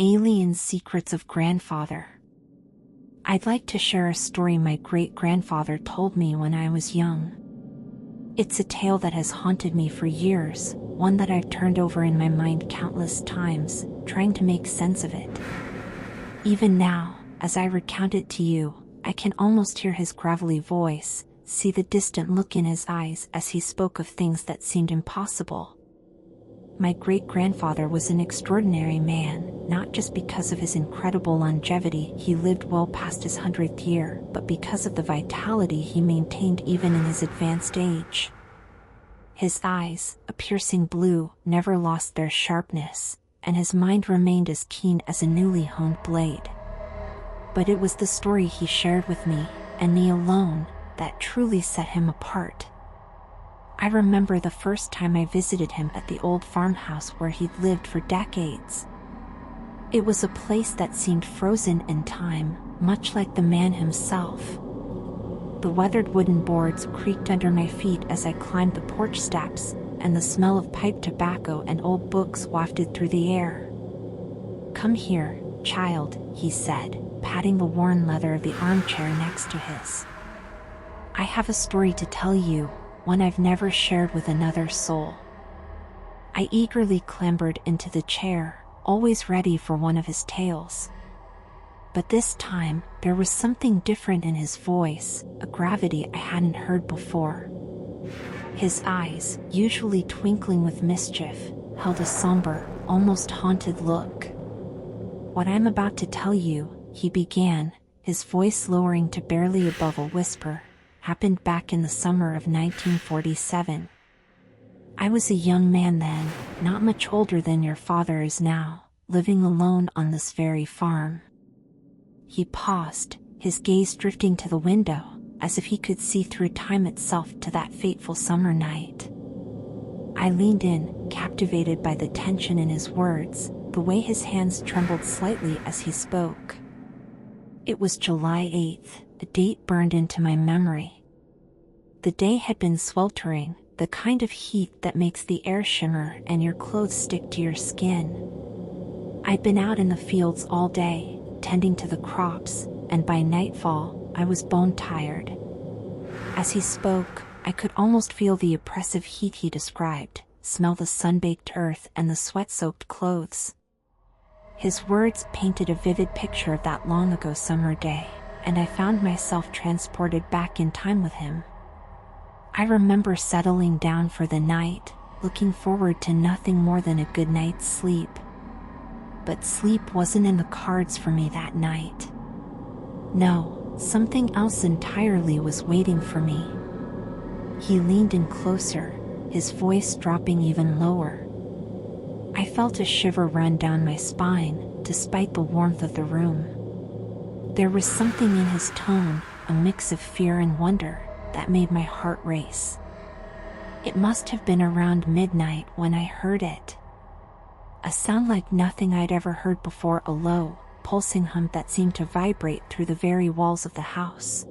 Alien Secrets of Grandfather. I'd like to share a story my great-grandfather told me when I was young. It's a tale that has haunted me for years, one that I've turned over in my mind countless times, trying to make sense of it. Even now, as I recount it to you, I can almost hear his gravelly voice, see the distant look in his eyes as he spoke of things that seemed impossible. My great-grandfather was an extraordinary man, not just because of his incredible longevity, he lived well past his 100th year, but because of the vitality he maintained even in his advanced age. His eyes, a piercing blue, never lost their sharpness, and his mind remained as keen as a newly honed blade. But it was the story he shared with me, and me alone, that truly set him apart. I remember the first time I visited him at the old farmhouse where he'd lived for decades. It was a place that seemed frozen in time, much like the man himself. The weathered wooden boards creaked under my feet as I climbed the porch steps, and the smell of pipe tobacco and old books wafted through the air. "Come here, child," he said, patting the worn leather of the armchair next to his. "I have a story to tell you, one I've never shared with another soul." I eagerly clambered into the chair, always ready for one of his tales. But this time, there was something different in his voice, a gravity I hadn't heard before. His eyes, usually twinkling with mischief, held a somber, almost haunted look. "What I'm about to tell you," he began, his voice lowering to barely above a whisper, "happened back in the summer of 1947. I was a young man then, not much older than your father is now, living alone on this very farm." He paused, his gaze drifting to the window, as if he could see through time itself to that fateful summer night. I leaned in, captivated by the tension in his words, the way his hands trembled slightly as he spoke. It was July 8th, a date burned into my memory. The day had been sweltering, the kind of heat that makes the air shimmer and your clothes stick to your skin. I'd been out in the fields all day, tending to the crops, and by nightfall, I was bone-tired. As he spoke, I could almost feel the oppressive heat he described, smell the sun-baked earth and the sweat-soaked clothes. His words painted a vivid picture of that long-ago summer day, and I found myself transported back in time with him. I remember settling down for the night, looking forward to nothing more than a good night's sleep. But sleep wasn't in the cards for me that night. No, something else entirely was waiting for me. He leaned in closer, his voice dropping even lower. I felt a shiver run down my spine, despite the warmth of the room. There was something in his tone, a mix of fear and wonder, that made my heart race. It must have been around midnight when I heard it. A sound like nothing I'd ever heard before, a low, pulsing hum that seemed to vibrate through the very walls of the house.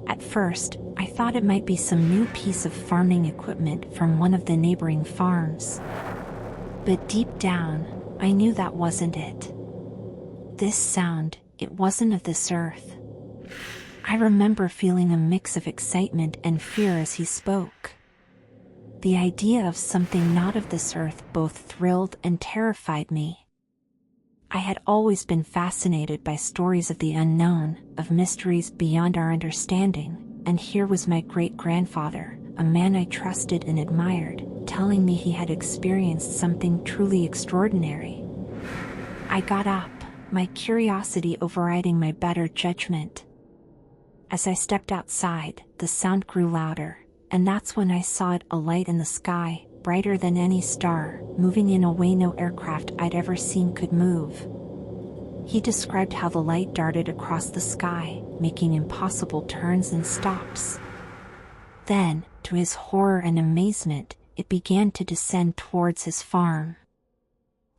At first, I thought it might be some new piece of farming equipment from one of the neighboring farms. But deep down, I knew that wasn't it. This sound, it wasn't of this earth. I remember feeling a mix of excitement and fear as he spoke. The idea of something not of this earth both thrilled and terrified me. I had always been fascinated by stories of the unknown, of mysteries beyond our understanding, and here was my great-grandfather, a man I trusted and admired, telling me he had experienced something truly extraordinary. I got up, my curiosity overriding my better judgment. As I stepped outside, the sound grew louder, and that's when I saw it, a light in the sky, brighter than any star, moving in a way no aircraft I'd ever seen could move. He described how the light darted across the sky, making impossible turns and stops. Then, to his horror and amazement, it began to descend towards his farm.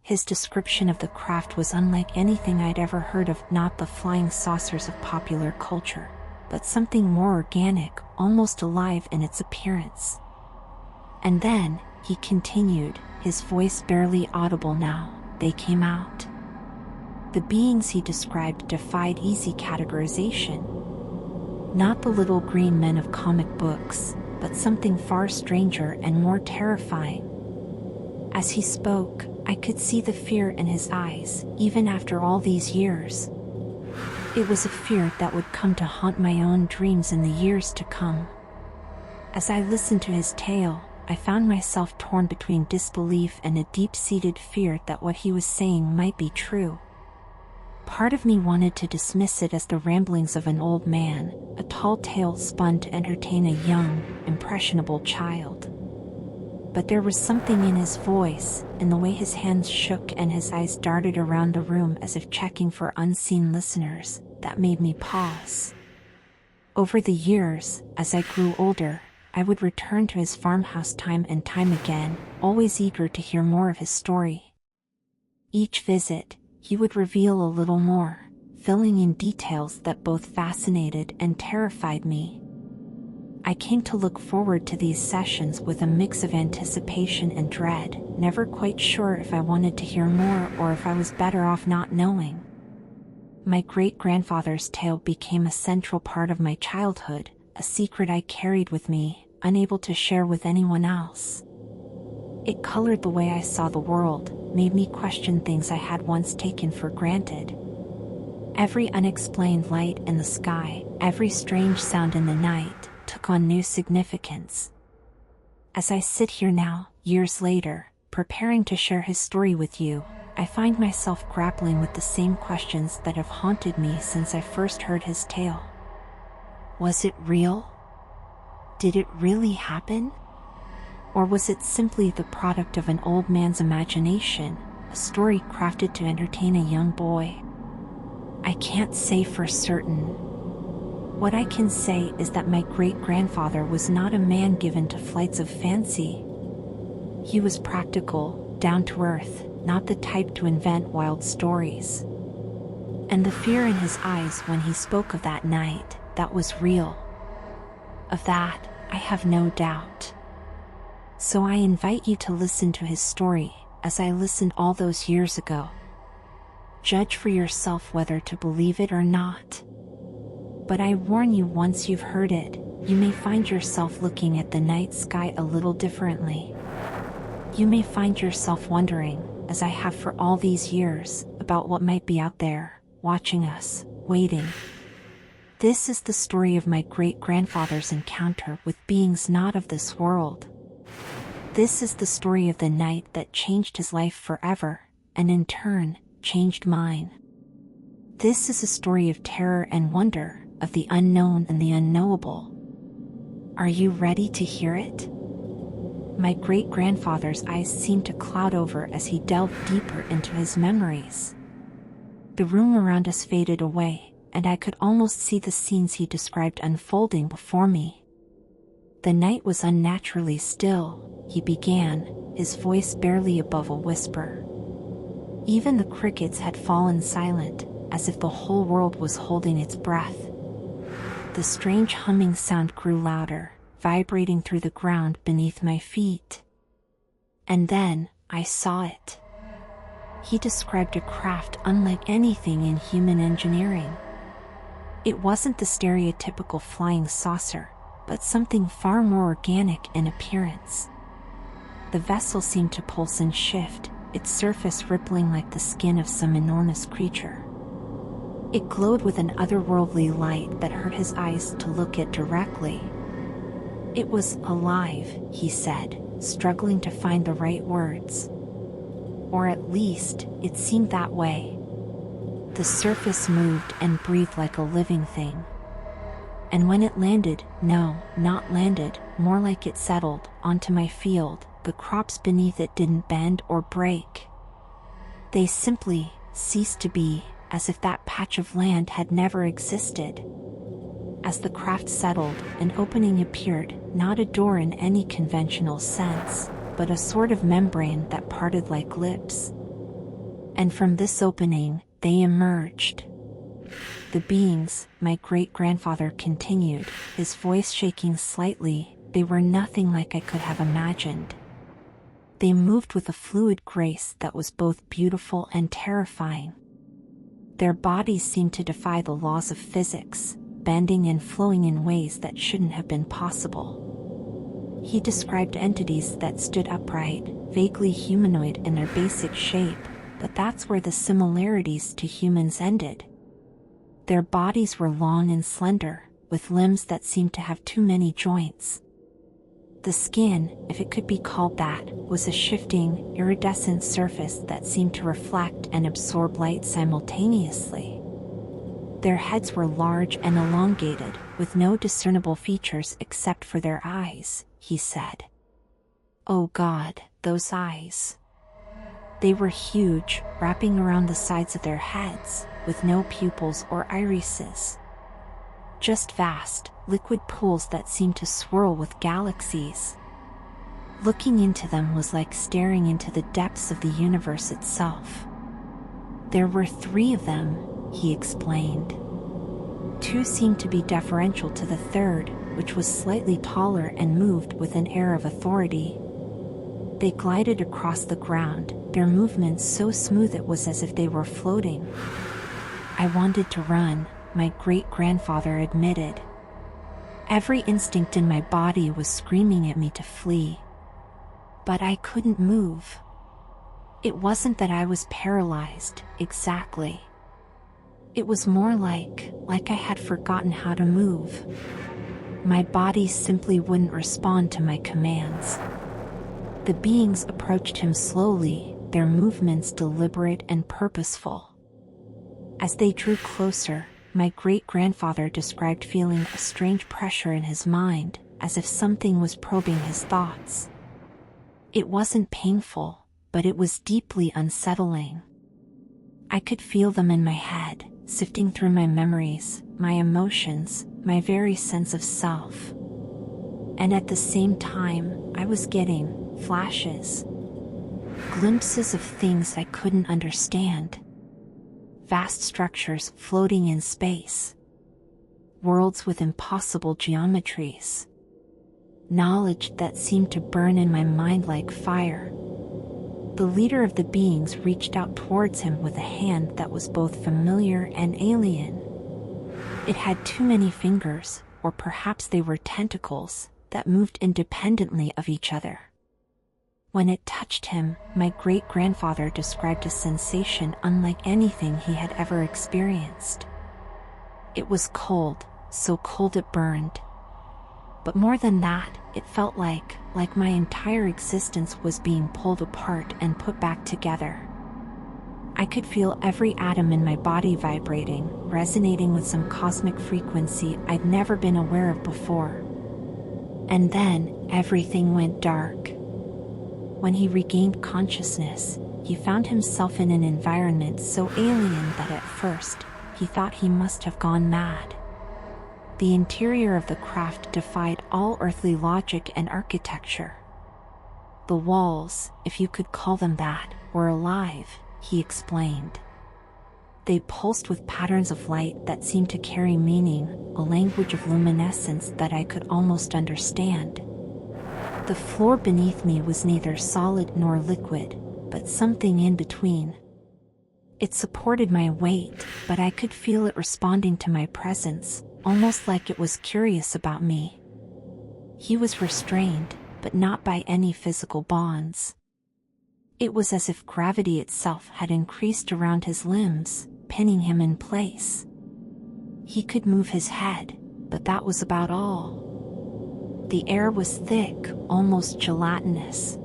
His description of the craft was unlike anything I'd ever heard of, not the flying saucers of popular culture, but something more organic, almost alive in its appearance. And then, he continued, his voice barely audible now, "They came out. The beings he described defied easy categorization. Not the little green men of comic books, but something far stranger and more terrifying. As he spoke, I could see the fear in his eyes, even after all these years. It was a fear that would come to haunt my own dreams in the years to come. As I listened to his tale, I found myself torn between disbelief and a deep-seated fear that what he was saying might be true. Part of me wanted to dismiss it as the ramblings of an old man, a tall tale spun to entertain a young, impressionable child. But there was something in his voice, in the way his hands shook and his eyes darted around the room as if checking for unseen listeners, that made me pause. Over the years, as I grew older, I would return to his farmhouse time and time again, always eager to hear more of his story. Each visit, he would reveal a little more, filling in details that both fascinated and terrified me. I came to look forward to these sessions with a mix of anticipation and dread, never quite sure if I wanted to hear more or if I was better off not knowing. My great-grandfather's tale became a central part of my childhood, a secret I carried with me, unable to share with anyone else. It colored the way I saw the world, made me question things I had once taken for granted. Every unexplained light in the sky, every strange sound in the night, took on new significance. As I sit here now, years later, preparing to share his story with you, I find myself grappling with the same questions that have haunted me since I first heard his tale. Was it real? Did it really happen? Or was it simply the product of an old man's imagination, a story crafted to entertain a young boy? I can't say for certain. What I can say is that my great-grandfather was not a man given to flights of fancy. He was practical, down to earth, not the type to invent wild stories. And the fear in his eyes when he spoke of that night, that was real. Of that, I have no doubt. So I invite you to listen to his story, as I listened all those years ago. Judge for yourself whether to believe it or not. But I warn you, once you've heard it, you may find yourself looking at the night sky a little differently. You may find yourself wondering, as I have for all these years, about what might be out there, watching us, waiting. This is the story of my great-grandfather's encounter with beings not of this world. This is the story of the night that changed his life forever, and in turn, changed mine. This is a story of terror and wonder, of the unknown and the unknowable. Are you ready to hear it? My great-grandfather's eyes seemed to cloud over as he delved deeper into his memories. The room around us faded away, and I could almost see the scenes he described unfolding before me. The night was unnaturally still, he began, his voice barely above a whisper. Even the crickets had fallen silent, as if the whole world was holding its breath. The strange humming sound grew louder, vibrating through the ground beneath my feet. And then, I saw it. He described a craft unlike anything in human engineering. It wasn't the stereotypical flying saucer, but something far more organic in appearance. The vessel seemed to pulse and shift, its surface rippling like the skin of some enormous creature. It glowed with an otherworldly light that hurt his eyes to look at directly. It was alive, he said, struggling to find the right words. Or at least, it seemed that way. The surface moved and breathed like a living thing. And when it landed, no, not landed, more like it settled, onto my field, the crops beneath it didn't bend or break. They simply ceased to be, as if that patch of land had never existed. As the craft settled, an opening appeared, not a door in any conventional sense, but a sort of membrane that parted like lips. And from this opening, they emerged. The beings, my great-grandfather continued, his voice shaking slightly, they were nothing like I could have imagined. They moved with a fluid grace that was both beautiful and terrifying. Their bodies seemed to defy the laws of physics, bending and flowing in ways that shouldn't have been possible. He described entities that stood upright, vaguely humanoid in their basic shape, but that's where the similarities to humans ended. Their bodies were long and slender, with limbs that seemed to have too many joints. The skin, if it could be called that, was a shifting, iridescent surface that seemed to reflect and absorb light simultaneously. Their heads were large and elongated, with no discernible features except for their eyes, he said. Oh God, those eyes. They were huge, wrapping around the sides of their heads, with no pupils or irises. Just vast, liquid pools that seemed to swirl with galaxies. Looking into them was like staring into the depths of the universe itself. There were 3 of them, he explained. 2 seemed to be deferential to the third, which was slightly taller and moved with an air of authority. They glided across the ground, their movements so smooth it was as if they were floating. I wanted to run, my great-grandfather admitted. Every instinct in my body was screaming at me to flee. But I couldn't move. It wasn't that I was paralyzed, exactly. It was more like I had forgotten how to move. My body simply wouldn't respond to my commands. The beings approached him slowly, their movements deliberate and purposeful. As they drew closer, my great-grandfather described feeling a strange pressure in his mind, as if something was probing his thoughts. It wasn't painful, but it was deeply unsettling. I could feel them in my head, sifting through my memories, my emotions, my very sense of self. And at the same time, I was getting flashes, glimpses of things I couldn't understand. Vast structures floating in space. Worlds with impossible geometries. Knowledge that seemed to burn in my mind like fire. The leader of the beings reached out towards him with a hand that was both familiar and alien. It had too many fingers, or perhaps they were tentacles, that moved independently of each other. When it touched him, my great-grandfather described a sensation unlike anything he had ever experienced. It was cold, so cold it burned. But more than that, it felt like my entire existence was being pulled apart and put back together. I could feel every atom in my body vibrating, resonating with some cosmic frequency I'd never been aware of before. And then, everything went dark. When he regained consciousness, he found himself in an environment so alien that at first, he thought he must have gone mad. The interior of the craft defied all earthly logic and architecture. The walls, if you could call them that, were alive, he explained. They pulsed with patterns of light that seemed to carry meaning, a language of luminescence that I could almost understand. The floor beneath me was neither solid nor liquid, but something in between. It supported my weight, but I could feel it responding to my presence, almost like it was curious about me. He was restrained, but not by any physical bonds. It was as if gravity itself had increased around his limbs, pinning him in place. He could move his head, but that was about all. The air was thick, almost gelatinous.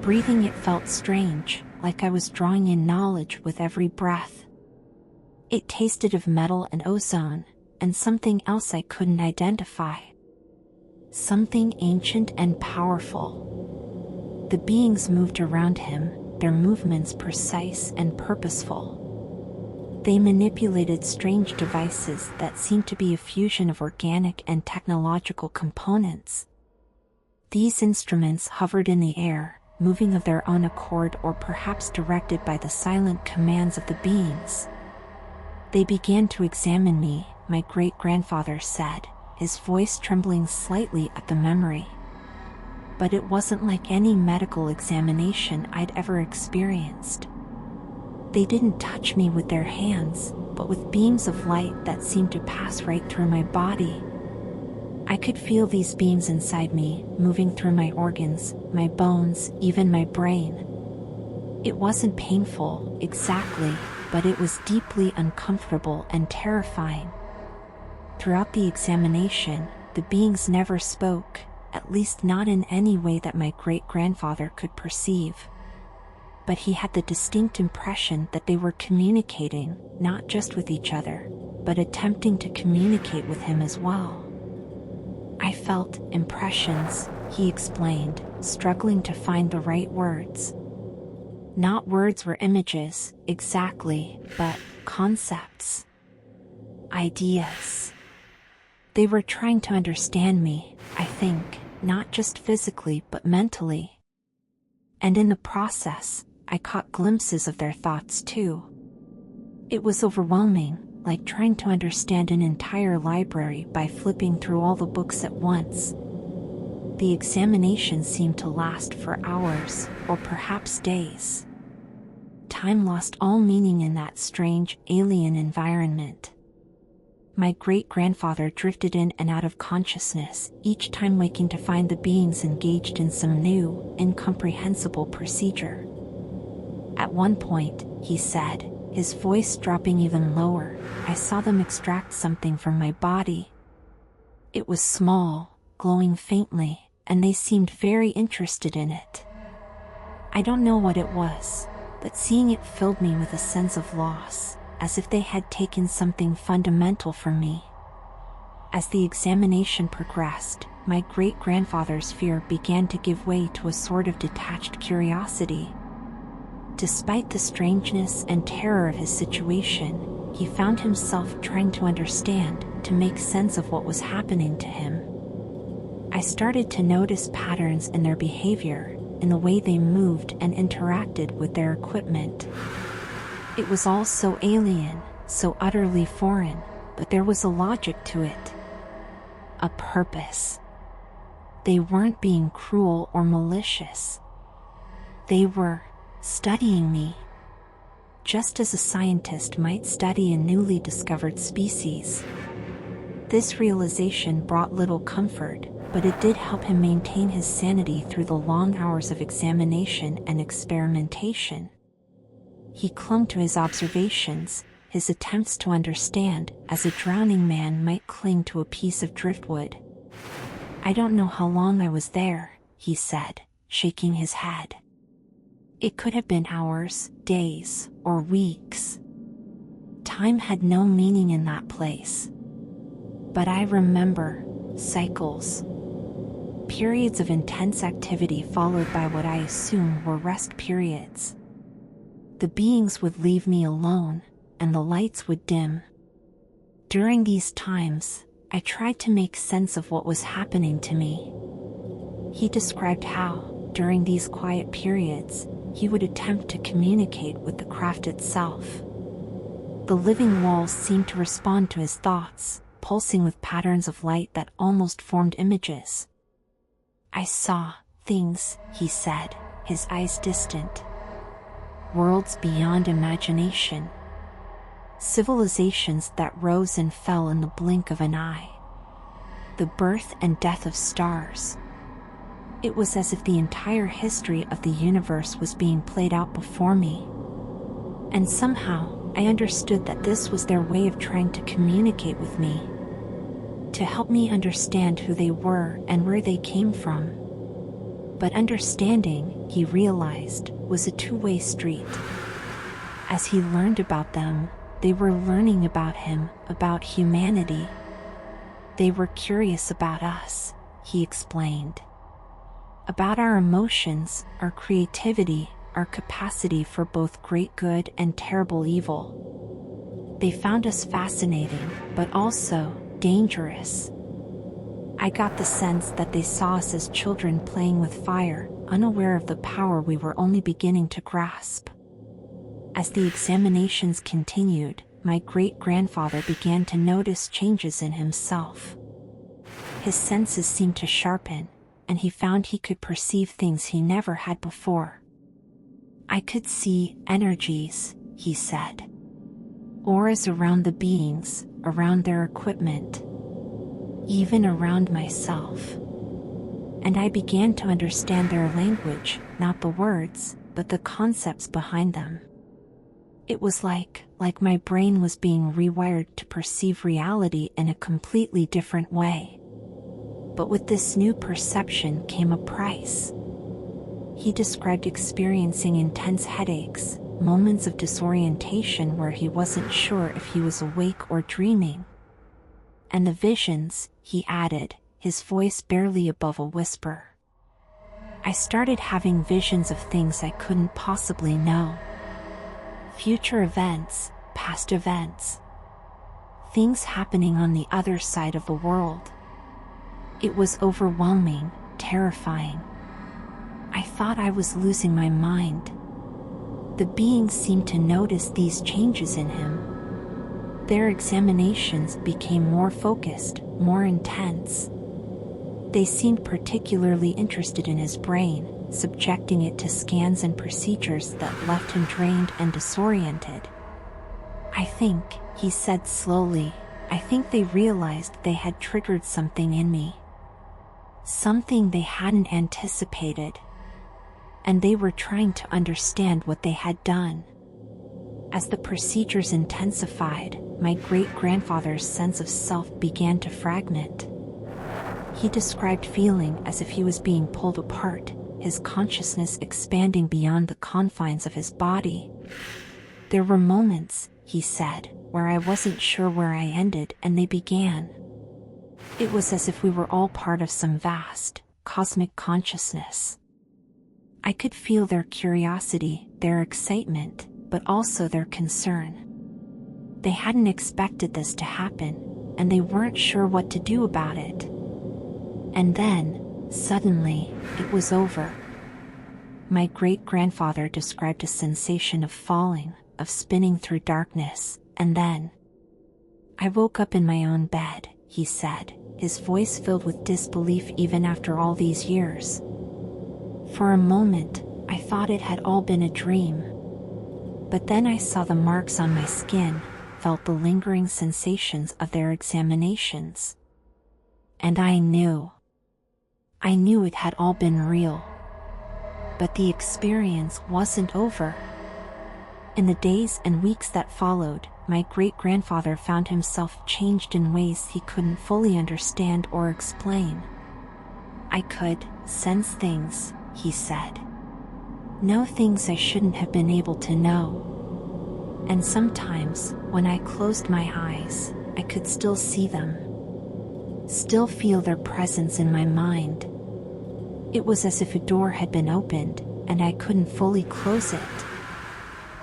Breathing it felt strange, like I was drawing in knowledge with every breath. It tasted of metal and ozone, and something else I couldn't identify. Something ancient and powerful. The beings moved around him, their movements precise and purposeful. They manipulated strange devices that seemed to be a fusion of organic and technological components. These instruments hovered in the air, moving of their own accord or perhaps directed by the silent commands of the beings. They began to examine me, my great-grandfather said, his voice trembling slightly at the memory. But it wasn't like any medical examination I'd ever experienced. They didn't touch me with their hands, but with beams of light that seemed to pass right through my body. I could feel these beams inside me, moving through my organs, my bones, even my brain. It wasn't painful, exactly, but it was deeply uncomfortable and terrifying. Throughout the examination, the beings never spoke, at least not in any way that my great-grandfather could perceive. But he had the distinct impression that they were communicating, not just with each other, but attempting to communicate with him as well. I felt impressions, he explained, struggling to find the right words. Not words or images, exactly, but concepts. Ideas. They were trying to understand me, I think, not just physically but mentally. And in the process, I caught glimpses of their thoughts too. It was overwhelming, like trying to understand an entire library by flipping through all the books at once. The examination seemed to last for hours, or perhaps days. Time lost all meaning in that strange, alien environment. My great-grandfather drifted in and out of consciousness, each time waking to find the beings engaged in some new, incomprehensible procedure. At one point, he said, his voice dropping even lower, I saw them extract something from my body. It was small, glowing faintly, and they seemed very interested in it. I don't know what it was, but seeing it filled me with a sense of loss, as if they had taken something fundamental from me. As the examination progressed, my great-grandfather's fear began to give way to a sort of detached curiosity. Despite the strangeness and terror of his situation, he found himself trying to understand, to make sense of what was happening to him. I started to notice patterns in their behavior, in the way they moved and interacted with their equipment. It was all so alien, so utterly foreign, but there was a logic to it. A purpose. They weren't being cruel or malicious. They were studying me. Just as a scientist might study a newly discovered species. This realization brought little comfort, but it did help him maintain his sanity through the long hours of examination and experimentation. He clung to his observations, his attempts to understand, as a drowning man might cling to a piece of driftwood. I don't know how long I was there, he said, shaking his head. It could have been hours, days, or weeks. Time had no meaning in that place. But I remember cycles. Periods of intense activity followed by what I assume were rest periods. The beings would leave me alone, and the lights would dim. During these times, I tried to make sense of what was happening to me. He described how, during these quiet periods, he would attempt to communicate with the craft itself. The living walls seemed to respond to his thoughts, pulsing with patterns of light that almost formed images. I saw things, he said, his eyes distant. Worlds beyond imagination. Civilizations that rose and fell in the blink of an eye. The birth and death of stars. It was as if the entire history of the universe was being played out before me. And somehow, I understood that this was their way of trying to communicate with me. To help me understand who they were and where they came from. But understanding, he realized, was a two-way street. As he learned about them, they were learning about him, about humanity. They were curious about us, he explained. About our emotions, our creativity, our capacity for both great good and terrible evil. They found us fascinating, but also dangerous. I got the sense that they saw us as children playing with fire, unaware of the power we were only beginning to grasp. As the examinations continued, my great-grandfather began to notice changes in himself. His senses seemed to sharpen, and he found he could perceive things he never had before. I could see energies, he said. Auras around the beings, around their equipment, even around myself. And I began to understand their language, not the words, but the concepts behind them. It was like my brain was being rewired to perceive reality in a completely different way. But with this new perception came a price. He described experiencing intense headaches, moments of disorientation where he wasn't sure if he was awake or dreaming. And the visions, he added, his voice barely above a whisper. I started having visions of things I couldn't possibly know. Future events, past events. Things happening on the other side of the world. It was overwhelming, terrifying. I thought I was losing my mind. The beings seemed to notice these changes in him. Their examinations became more focused, more intense. They seemed particularly interested in his brain, subjecting it to scans and procedures that left him drained and disoriented. I think, he said slowly, I think they realized they had triggered something in me. Something they hadn't anticipated. And they were trying to understand what they had done. As the procedures intensified, my great-grandfather's sense of self began to fragment. He described feeling as if he was being pulled apart, his consciousness expanding beyond the confines of his body. There were moments, he said, where I wasn't sure where I ended and they began. It was as if we were all part of some vast, cosmic consciousness. I could feel their curiosity, their excitement, but also their concern. They hadn't expected this to happen, and they weren't sure what to do about it. And then, suddenly, it was over. My great-grandfather described a sensation of falling, of spinning through darkness, and then I woke up in my own bed, he said, his voice filled with disbelief even after all these years. For a moment, I thought it had all been a dream. But then I saw the marks on my skin, felt the lingering sensations of their examinations. And I knew it had all been real. But the experience wasn't over. In the days and weeks that followed, my great-grandfather found himself changed in ways he couldn't fully understand or explain. I could sense things, he said. Know things I shouldn't have been able to know. And sometimes, when I closed my eyes, I could still see them. Still feel their presence in my mind. It was as if a door had been opened, and I couldn't fully close it.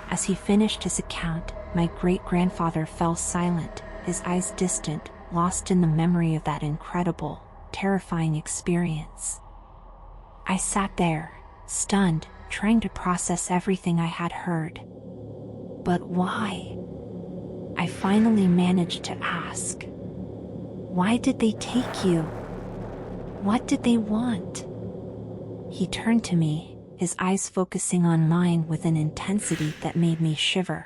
As he finished his account, my great-grandfather fell silent, his eyes distant, lost in the memory of that incredible, terrifying experience. I sat there, stunned, trying to process everything I had heard. But why? I finally managed to ask. Why did they take you? What did they want? He turned to me, his eyes focusing on mine with an intensity that made me shiver.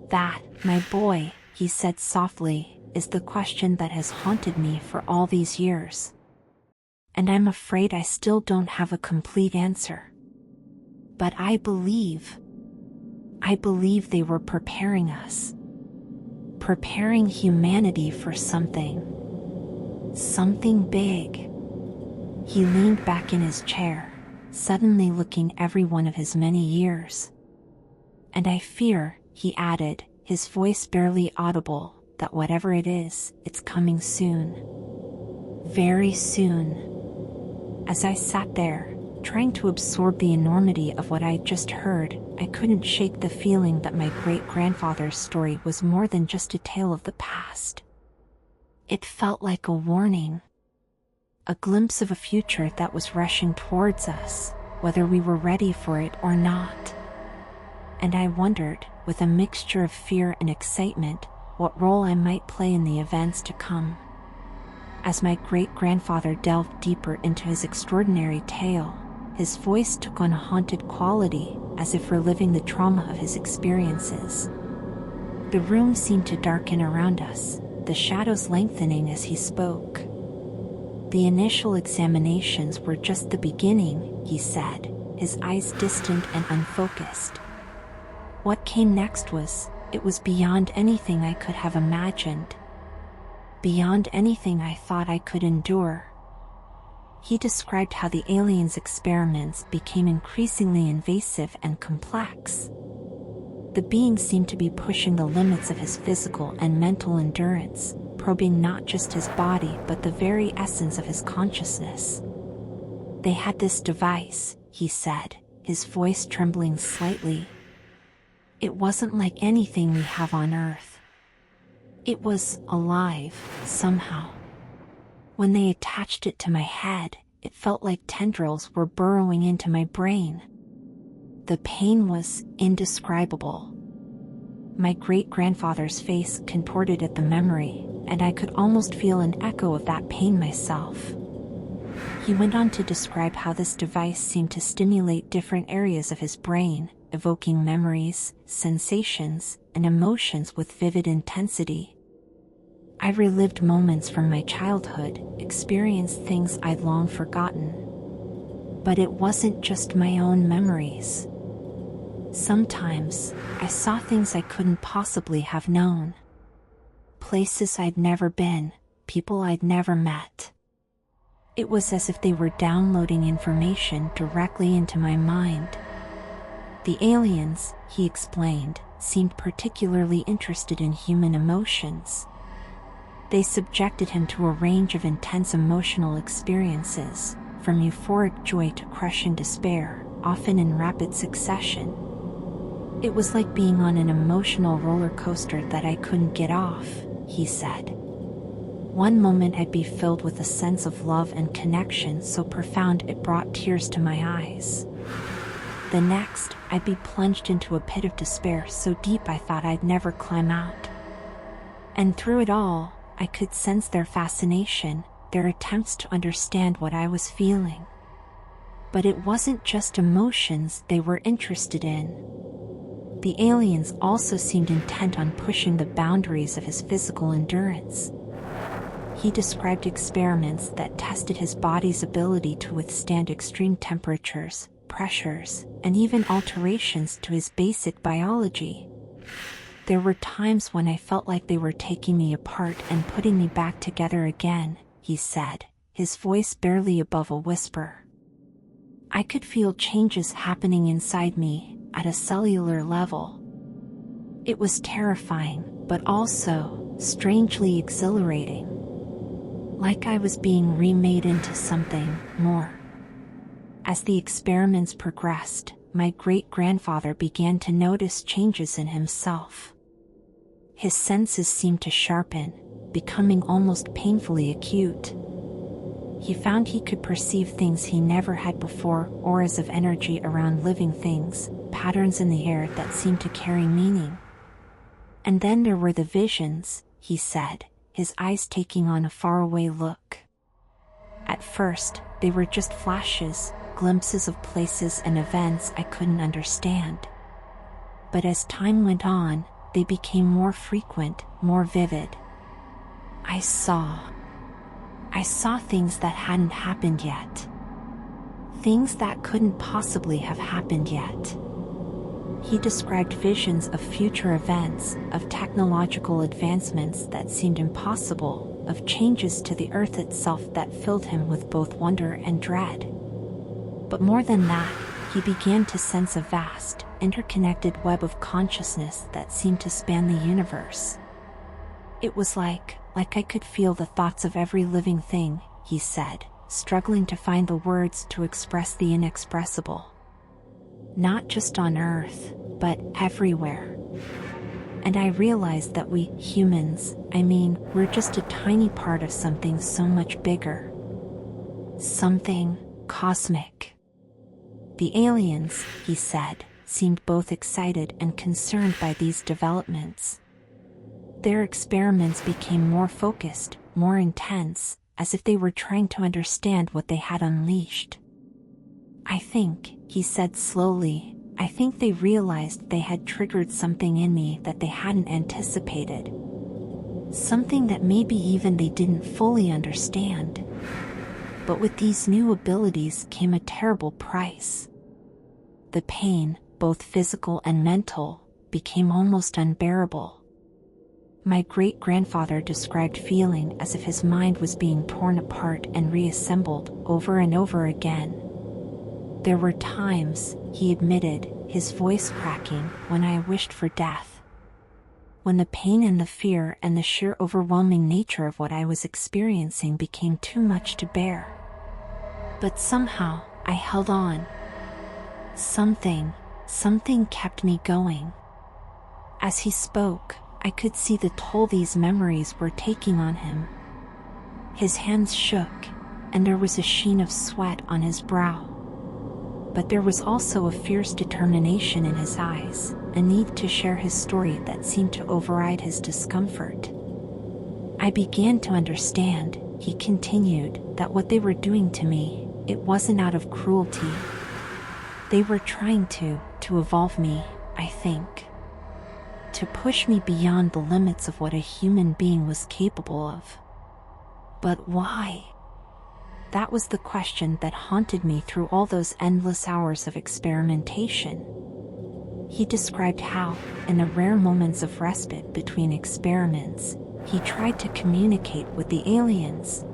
That, my boy, he said softly, is the question that has haunted me for all these years. And I'm afraid I still don't have a complete answer. But I believe they were preparing us. Preparing humanity for something big. He leaned back in his chair, suddenly looking every one of his many years. And I fear, he added, his voice barely audible, that whatever it is, it's coming soon. Very soon. As I sat there, trying to absorb the enormity of what I just heard, I couldn't shake the feeling that my great-grandfather's story was more than just a tale of the past. It felt like a warning. A glimpse of a future that was rushing towards us, whether we were ready for it or not. And I wondered, with a mixture of fear and excitement, what role I might play in the events to come. As my great-grandfather delved deeper into his extraordinary tale, his voice took on a haunted quality, as if reliving the trauma of his experiences. The room seemed to darken around us, the shadows lengthening as he spoke. The initial examinations were just the beginning, he said, his eyes distant and unfocused. What came next it was beyond anything I could have imagined. Beyond anything I thought I could endure. He described how the aliens' experiments became increasingly invasive and complex. The beings seemed to be pushing the limits of his physical and mental endurance, probing not just his body but the very essence of his consciousness. They had this device, he said, his voice trembling slightly. It wasn't like anything we have on Earth. It was alive, somehow. When they attached it to my head, it felt like tendrils were burrowing into my brain. The pain was indescribable. My great-grandfather's face contorted at the memory, and I could almost feel an echo of that pain myself. He went on to describe how this device seemed to stimulate different areas of his brain, evoking memories, sensations, and emotions with vivid intensity. I relived moments from my childhood, experienced things I'd long forgotten. But it wasn't just my own memories. Sometimes, I saw things I couldn't possibly have known. Places I'd never been, people I'd never met. It was as if they were downloading information directly into my mind. The aliens, he explained, seemed particularly interested in human emotions. They subjected him to a range of intense emotional experiences, from euphoric joy to crushing despair, often in rapid succession. It was like being on an emotional roller coaster that I couldn't get off, he said. One moment I'd be filled with a sense of love and connection so profound it brought tears to my eyes. The next, I'd be plunged into a pit of despair so deep I thought I'd never climb out. And through it all, I could sense their fascination, their attempts to understand what I was feeling. But it wasn't just emotions they were interested in. The aliens also seemed intent on pushing the boundaries of his physical endurance. He described experiments that tested his body's ability to withstand extreme temperatures, pressures, and even alterations to his basic biology. There were times when I felt like they were taking me apart and putting me back together again, he said, his voice barely above a whisper. I could feel changes happening inside me, at a cellular level. It was terrifying, but also strangely exhilarating. Like I was being remade into something more. As the experiments progressed, my great-grandfather began to notice changes in himself. His senses seemed to sharpen, becoming almost painfully acute. He found he could perceive things he never had before, auras of energy around living things, patterns in the air that seemed to carry meaning. And then there were the visions, he said, his eyes taking on a faraway look. At first, they were just flashes, glimpses of places and events I couldn't understand. But as time went on, they became more frequent, more vivid. I saw things that hadn't happened yet. Things that couldn't possibly have happened yet. He described visions of future events, of technological advancements that seemed impossible, of changes to the Earth itself that filled him with both wonder and dread. But more than that, he began to sense a vast, interconnected web of consciousness that seemed to span the universe. It was like I could feel the thoughts of every living thing, he said, struggling to find the words to express the inexpressible. Not just on Earth, but everywhere. And I realized that we, humans, we're just a tiny part of something so much bigger. Something cosmic. The aliens, he said, seemed both excited and concerned by these developments. Their experiments became more focused, more intense, as if they were trying to understand what they had unleashed. I think, he said slowly, I think they realized they had triggered something in me that they hadn't anticipated. Something that maybe even they didn't fully understand. But with these new abilities came a terrible price. The pain, both physical and mental, became almost unbearable. My great-grandfather described feeling as if his mind was being torn apart and reassembled over and over again. There were times, he admitted, his voice cracking, when I wished for death. When the pain and the fear and the sheer overwhelming nature of what I was experiencing became too much to bear. But somehow, I held on. Something kept me going. As he spoke, I could see the toll these memories were taking on him. His hands shook, and there was a sheen of sweat on his brow. But there was also a fierce determination in his eyes, a need to share his story that seemed to override his discomfort. I began to understand, he continued, that what they were doing to me, it wasn't out of cruelty. They were trying to evolve me, I think. To push me beyond the limits of what a human being was capable of. But why? That was the question that haunted me through all those endless hours of experimentation. He described how, in the rare moments of respite between experiments, he tried to communicate with the aliens.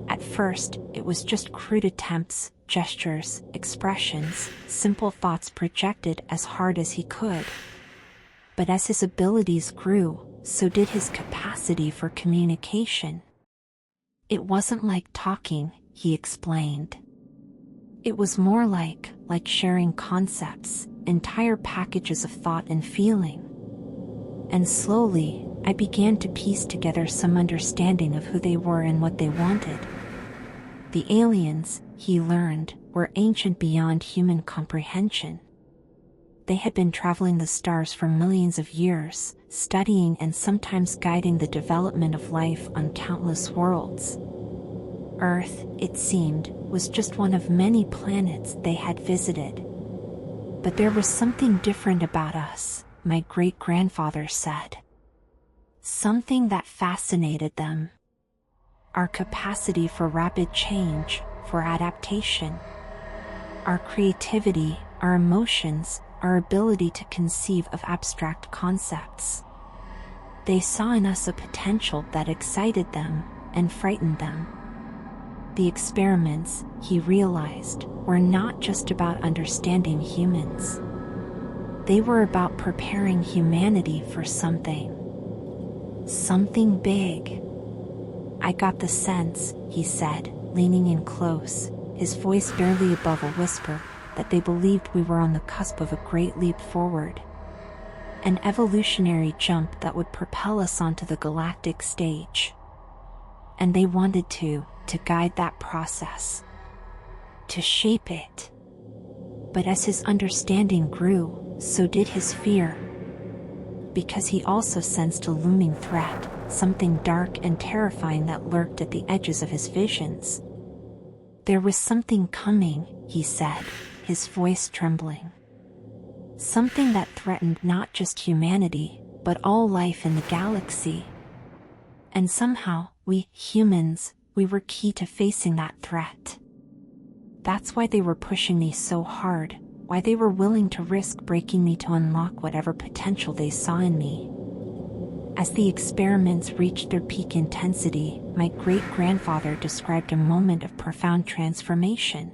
At first, it was just crude attempts, gestures, expressions, simple thoughts projected as hard as he could. But as his abilities grew, so did his capacity for communication. It wasn't like talking, he explained. It was more like sharing concepts, entire packages of thought and feeling. And slowly, I began to piece together some understanding of who they were and what they wanted. The aliens, he learned, were ancient beyond human comprehension. They had been traveling the stars for millions of years, studying and sometimes guiding the development of life on countless worlds. Earth, it seemed, was just one of many planets they had visited. But there was something different about us, my great-grandfather said. Something that fascinated them. Our capacity for rapid change, for adaptation. Our creativity, our emotions, our ability to conceive of abstract concepts. They saw in us a potential that excited them and frightened them. The experiments, he realized, were not just about understanding humans. They were about preparing humanity for something big. I got the sense, he said, leaning in close, his voice barely above a whisper, that they believed we were on the cusp of a great leap forward. An evolutionary jump that would propel us onto the galactic stage. And they wanted to guide that process. To shape it. But as his understanding grew, so did his fear. Because he also sensed a looming threat, something dark and terrifying that lurked at the edges of his visions. There was something coming, he said, his voice trembling. Something that threatened not just humanity, but all life in the galaxy. And somehow, we humans, we were key to facing that threat. That's why they were pushing me so hard, why they were willing to risk breaking me to unlock whatever potential they saw in me. As the experiments reached their peak intensity, my great-grandfather described a moment of profound transformation.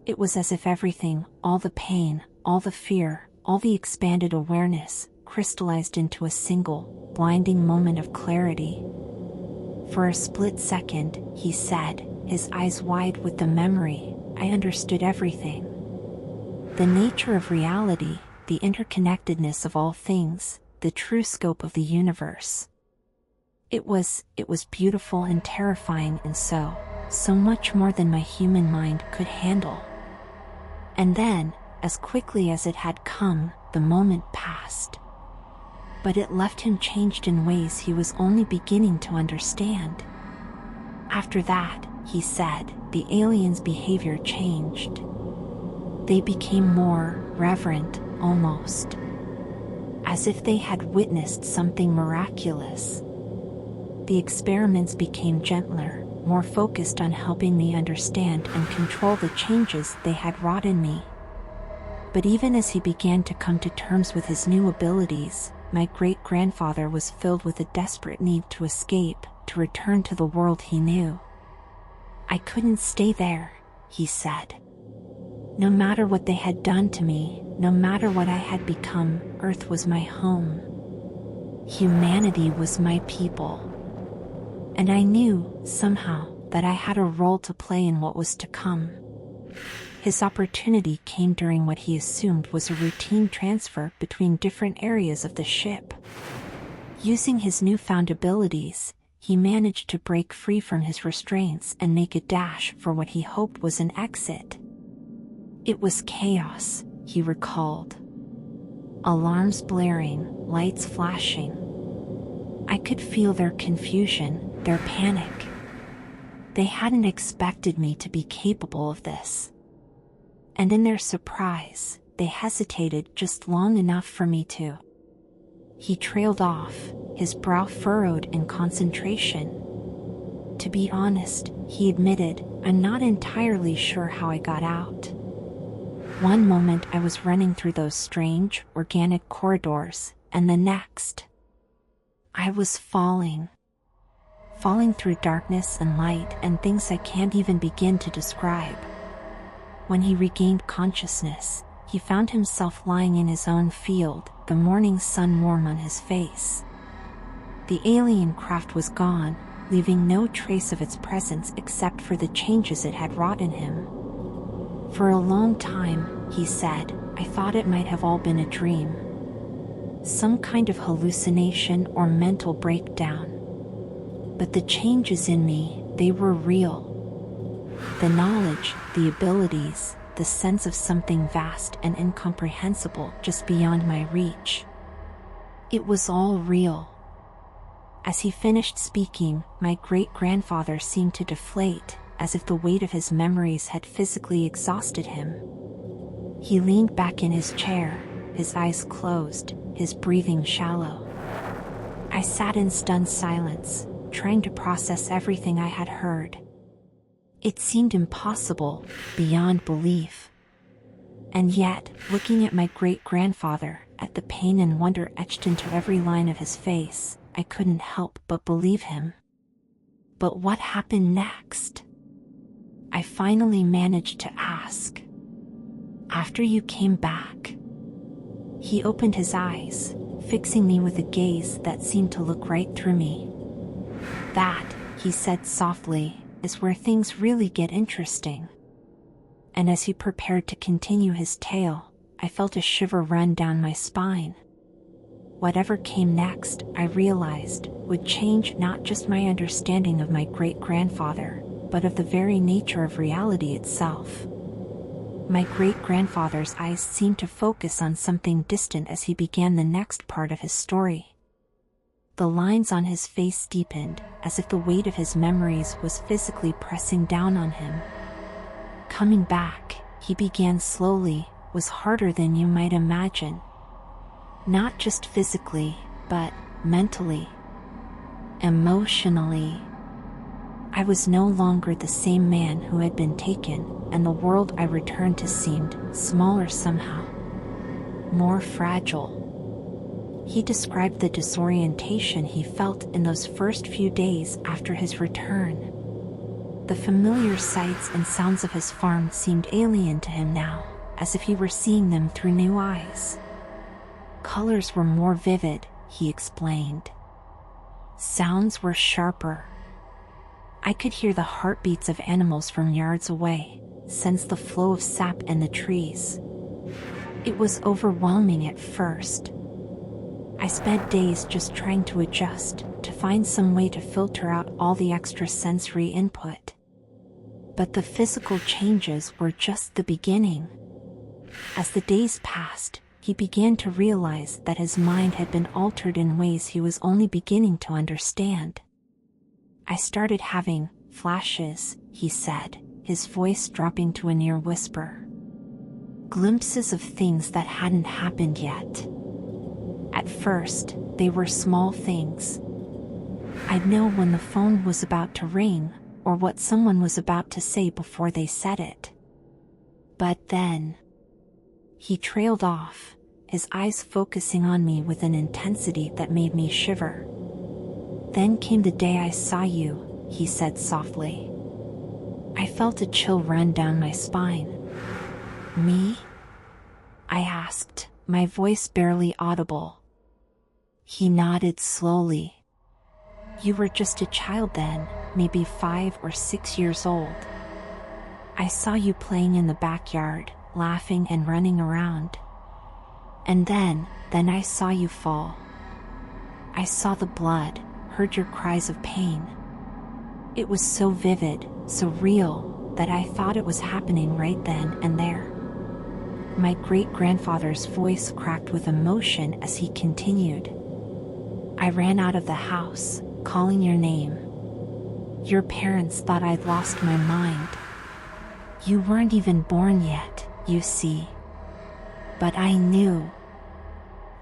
It was as if everything, all the pain, all the fear, all the expanded awareness, crystallized into a single, blinding moment of clarity. For a split second, he said, his eyes wide with the memory, I understood everything. The nature of reality, the interconnectedness of all things, the true scope of the universe. It was beautiful and terrifying and so much more than my human mind could handle. And then, as quickly as it had come, the moment passed. But it left him changed in ways he was only beginning to understand. After that, he said, the aliens' behavior changed. They became more reverent, almost, as if they had witnessed something miraculous. The experiments became gentler, more focused on helping me understand and control the changes they had wrought in me. But even as he began to come to terms with his new abilities, my great-grandfather was filled with a desperate need to escape, to return to the world he knew. "I couldn't stay there," he said. "No matter what they had done to me, no matter what I had become, Earth was my home. Humanity was my people. And I knew, somehow, that I had a role to play in what was to come." His opportunity came during what he assumed was a routine transfer between different areas of the ship. Using his newfound abilities, he managed to break free from his restraints and make a dash for what he hoped was an exit. It was chaos, he recalled. Alarms blaring, lights flashing. I could feel their confusion, their panic. They hadn't expected me to be capable of this. And in their surprise, they hesitated just long enough for me to. He trailed off, his brow furrowed in concentration. "To be honest," he admitted, "I'm not entirely sure how I got out. One moment I was running through those strange, organic corridors, and the next, I was falling through darkness and light and things I can't even begin to describe." When he regained consciousness, he found himself lying in his own field, the morning sun warm on his face. The alien craft was gone, leaving no trace of its presence except for the changes it had wrought in him. "For a long time," he said, "I thought it might have all been a dream. Some kind of hallucination or mental breakdown. But the changes in me, they were real. The knowledge, the abilities, the sense of something vast and incomprehensible just beyond my reach. It was all real." As he finished speaking, my great-grandfather seemed to deflate, as if the weight of his memories had physically exhausted him. He leaned back in his chair, his eyes closed, his breathing shallow. I sat in stunned silence, trying to process everything I had heard. It seemed impossible, beyond belief. And yet, looking at my great-grandfather, at the pain and wonder etched into every line of his face, I couldn't help but believe him. But what happened next? I finally managed to ask. "After you came back?" He opened his eyes, fixing me with a gaze that seemed to look right through me. "That," he said softly, "is where things really get interesting." And as he prepared to continue his tale, I felt a shiver run down my spine. Whatever came next, I realized, would change not just my understanding of my great-grandfather, but of the very nature of reality itself. My great-grandfather's eyes seemed to focus on something distant as he began the next part of his story. The lines on his face deepened, as if the weight of his memories was physically pressing down on him. "Coming back," he began slowly, "was harder than you might imagine. Not just physically, but mentally, emotionally. I was no longer the same man who had been taken, and the world I returned to seemed smaller somehow, more fragile." He described the disorientation he felt in those first few days after his return. The familiar sights and sounds of his farm seemed alien to him now, as if he were seeing them through new eyes. Colors were more vivid, he explained. Sounds were sharper. I could hear the heartbeats of animals from yards away, sense the flow of sap in the trees. It was overwhelming at first. I spent days just trying to adjust, to find some way to filter out all the extra sensory input. But the physical changes were just the beginning. As the days passed, he began to realize that his mind had been altered in ways he was only beginning to understand. I started having flashes, he said, his voice dropping to a near whisper. glimpses of things that hadn't happened yet. At first, they were small things. I'd know when the phone was about to ring, or what someone was about to say before they said it. But then, he trailed off, his eyes focusing on me with an intensity that made me shiver. "Then came the day I saw you," he said softly. I felt a chill run down my spine. "Me?" I asked, my voice barely audible. He nodded slowly. "You were just a child then, maybe 5 or 6 years old. I saw you playing in the backyard, laughing and running around. And then I saw you fall. I saw the blood, heard your cries of pain. It was so vivid, so real, that I thought it was happening right then and there." My great-grandfather's voice cracked with emotion as he continued. "I ran out of the house, calling your name. Your parents thought I'd lost my mind. You weren't even born yet, you see. But I knew.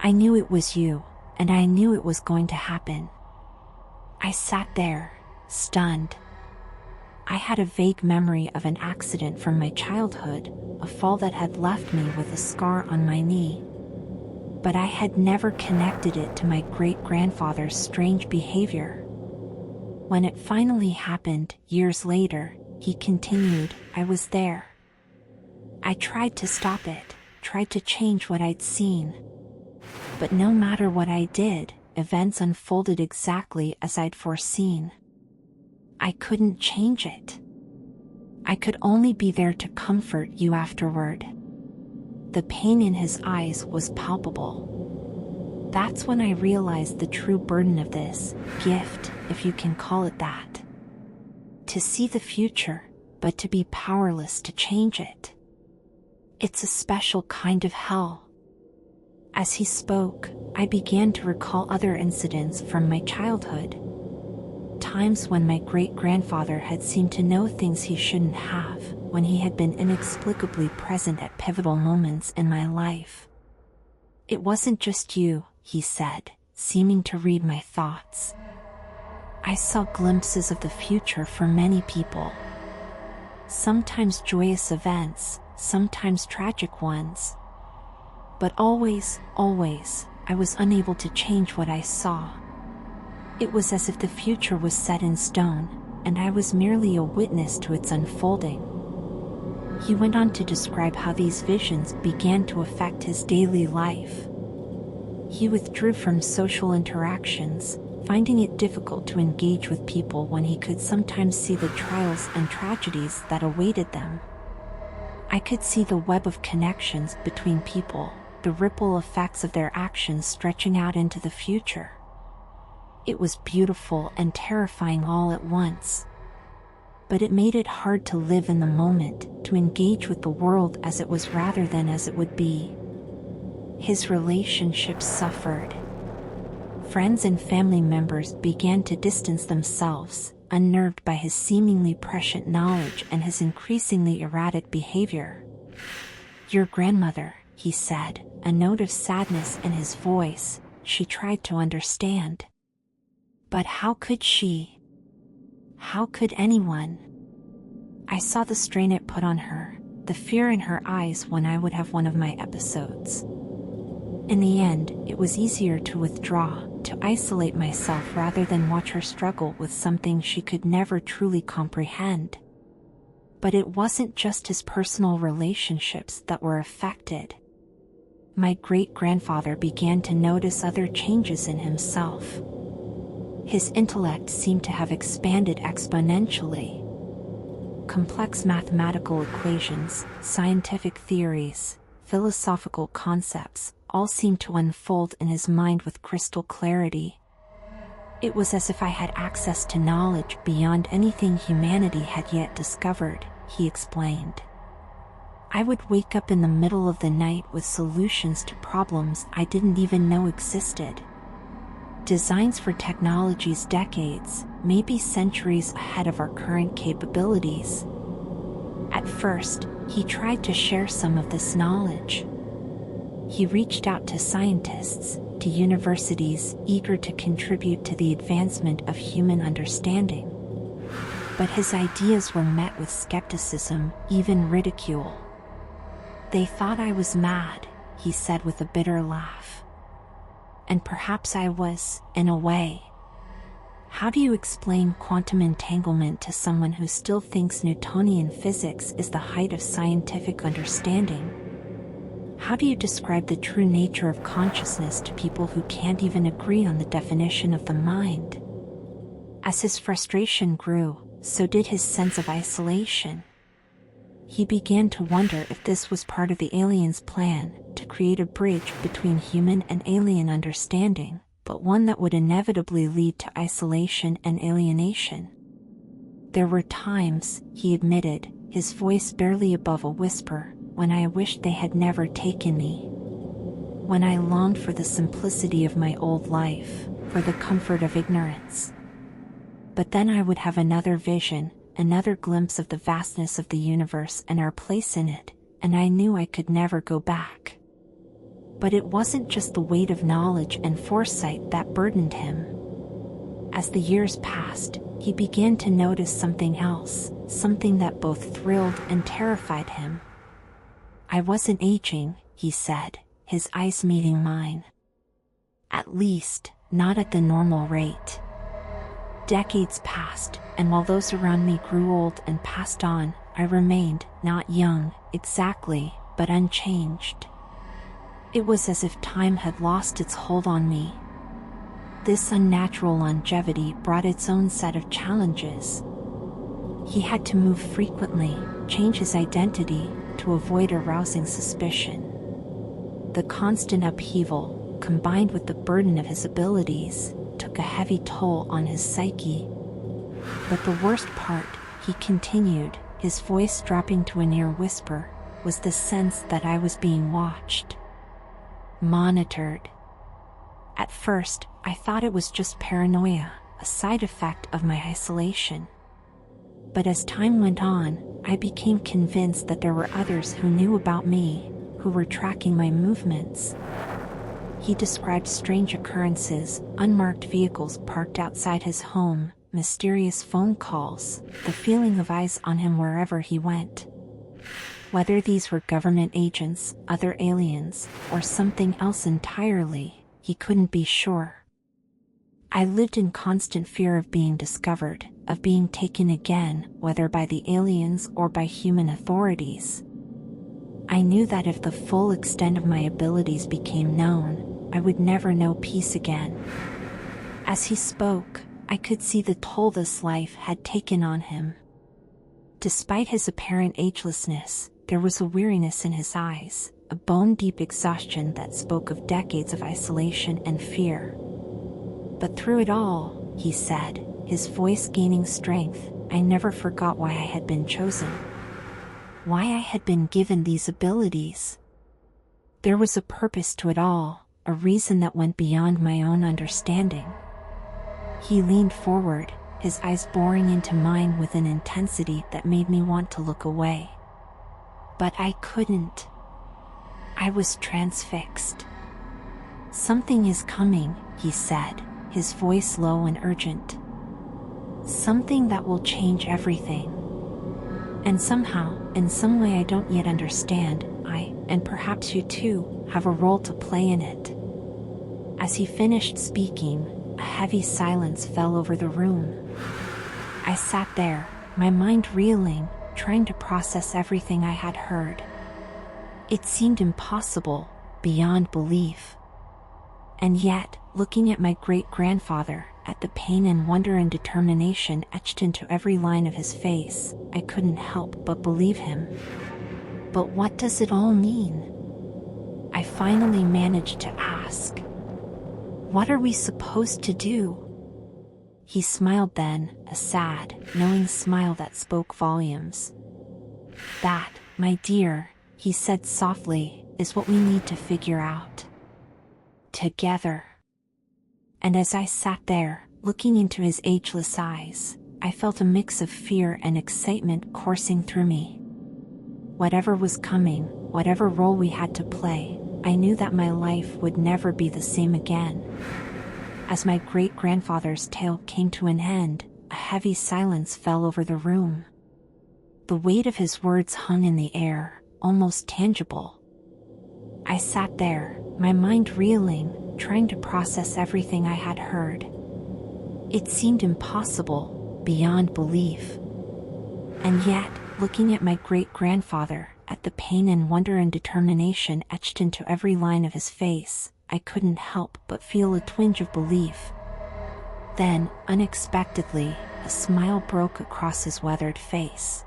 I knew it was you, and I knew it was going to happen. I sat there, stunned. I had a vague memory of an accident from my childhood, a fall that had left me with a scar on my knee. But I had never connected it to my great-grandfather's strange behavior. When it finally happened, years later," he continued, "I was there. I tried to stop it, tried to change what I'd seen. But no matter what I did, events unfolded exactly as I'd foreseen. I couldn't change it. I could only be there to comfort you afterward." The pain in his eyes was palpable. That's when I realized the true burden of this gift, if you can call it that. To see the future, but to be powerless to change it. It's a special kind of hell. As he spoke, I began to recall other incidents from my childhood. Times when my great-grandfather had seemed to know things he shouldn't have, when he had been inexplicably present at pivotal moments in my life. "It wasn't just you," he said, seeming to read my thoughts. "I saw glimpses of the future for many people. Sometimes joyous events, sometimes tragic ones. But always, I was unable to change what I saw. It was as if the future was set in stone, and I was merely a witness to its unfolding." He went on to describe how these visions began to affect his daily life. He withdrew from social interactions, finding it difficult to engage with people when he could sometimes see the trials and tragedies that awaited them. "I could see the web of connections between people, the ripple effects of their actions stretching out into the future. It was beautiful and terrifying all at once. But it made it hard to live in the moment, to engage with the world as it was rather than as it would be." His relationships suffered. Friends and family members began to distance themselves, unnerved by his seemingly prescient knowledge and his increasingly erratic behavior. "Your grandmother," he said, a note of sadness in his voice. "She tried to understand. But how could she? How could anyone? I saw the strain it put on her, the fear in her eyes when I would have one of my episodes. In the end, it was easier to withdraw, to isolate myself rather than watch her struggle with something she could never truly comprehend." But it wasn't just his personal relationships that were affected. My great-grandfather began to notice other changes in himself. His intellect seemed to have expanded exponentially. Complex mathematical equations, scientific theories, philosophical concepts, all seemed to unfold in his mind with crystal clarity. It was as if I had access to knowledge beyond anything humanity had yet discovered, he explained. I would wake up in the middle of the night with solutions to problems I didn't even know existed. Designs for technologies decades, maybe centuries ahead of our current capabilities. At first, he tried to share some of this knowledge. He reached out to scientists, to universities eager to contribute to the advancement of human understanding. But his ideas were met with skepticism, even ridicule. "They thought I was mad," he said with a bitter laugh. And perhaps I was, in a way. How do you explain quantum entanglement to someone who still thinks Newtonian physics is the height of scientific understanding? How do you describe the true nature of consciousness to people who can't even agree on the definition of the mind? As his frustration grew, so did his sense of isolation. He began to wonder if this was part of the aliens' plan to create a bridge between human and alien understanding, but one that would inevitably lead to isolation and alienation. There were times, he admitted, his voice barely above a whisper, when I wished they had never taken me. When I longed for the simplicity of my old life, for the comfort of ignorance. But then I would have another vision, another glimpse of the vastness of the universe and our place in it, and I knew I could never go back. But it wasn't just the weight of knowledge and foresight that burdened him. As the years passed, he began to notice something else, something that both thrilled and terrified him. I wasn't aging, he said, his eyes meeting mine. At least, not at the normal rate. Decades passed, and while those around me grew old and passed on, I remained, not young, exactly, but unchanged. It was as if time had lost its hold on me. This unnatural longevity brought its own set of challenges. He had to move frequently, change his identity, to avoid arousing suspicion. The constant upheaval, combined with the burden of his abilities, took a heavy toll on his psyche. But the worst part, he continued, his voice dropping to a near whisper, was the sense that I was being watched. Monitored. At first, I thought it was just paranoia, a side effect of my isolation. But as time went on, I became convinced that there were others who knew about me, who were tracking my movements. He described strange occurrences, unmarked vehicles parked outside his home, mysterious phone calls, the feeling of eyes on him wherever he went. Whether these were government agents, other aliens, or something else entirely, he couldn't be sure. I lived in constant fear of being discovered, of being taken again, whether by the aliens or by human authorities. I knew that if the full extent of my abilities became known, I would never know peace again. As he spoke, I could see the toll this life had taken on him. Despite his apparent agelessness, there was a weariness in his eyes, a bone-deep exhaustion that spoke of decades of isolation and fear. But through it all, he said, his voice gaining strength, I never forgot why I had been chosen. Why I had been given these abilities. There was a purpose to it all, a reason that went beyond my own understanding. He leaned forward, his eyes boring into mine with an intensity that made me want to look away. But I couldn't. I was transfixed. Something is coming, he said, his voice low and urgent. Something that will change everything. And somehow, in some way I don't yet understand, I, and perhaps you too, have a role to play in it. As he finished speaking, a heavy silence fell over the room. I sat there, my mind reeling, trying to process everything I had heard. It seemed impossible, beyond belief. And yet, looking at my great-grandfather, at the pain and wonder and determination etched into every line of his face, I couldn't help but believe him. But what does it all mean? I finally managed to ask. What are we supposed to do? He smiled then, a sad, knowing smile that spoke volumes. That, my dear, he said softly, is what we need to figure out. Together. And as I sat there, looking into his ageless eyes, I felt a mix of fear and excitement coursing through me. Whatever was coming, whatever role we had to play, I knew that my life would never be the same again. As my great-grandfather's tale came to an end, a heavy silence fell over the room. The weight of his words hung in the air, almost tangible. I sat there, my mind reeling, trying to process everything I had heard. It seemed impossible, beyond belief. And yet, looking at my great-grandfather, at the pain and wonder and determination etched into every line of his face, I couldn't help but feel a twinge of belief. Then, unexpectedly, a smile broke across his weathered face.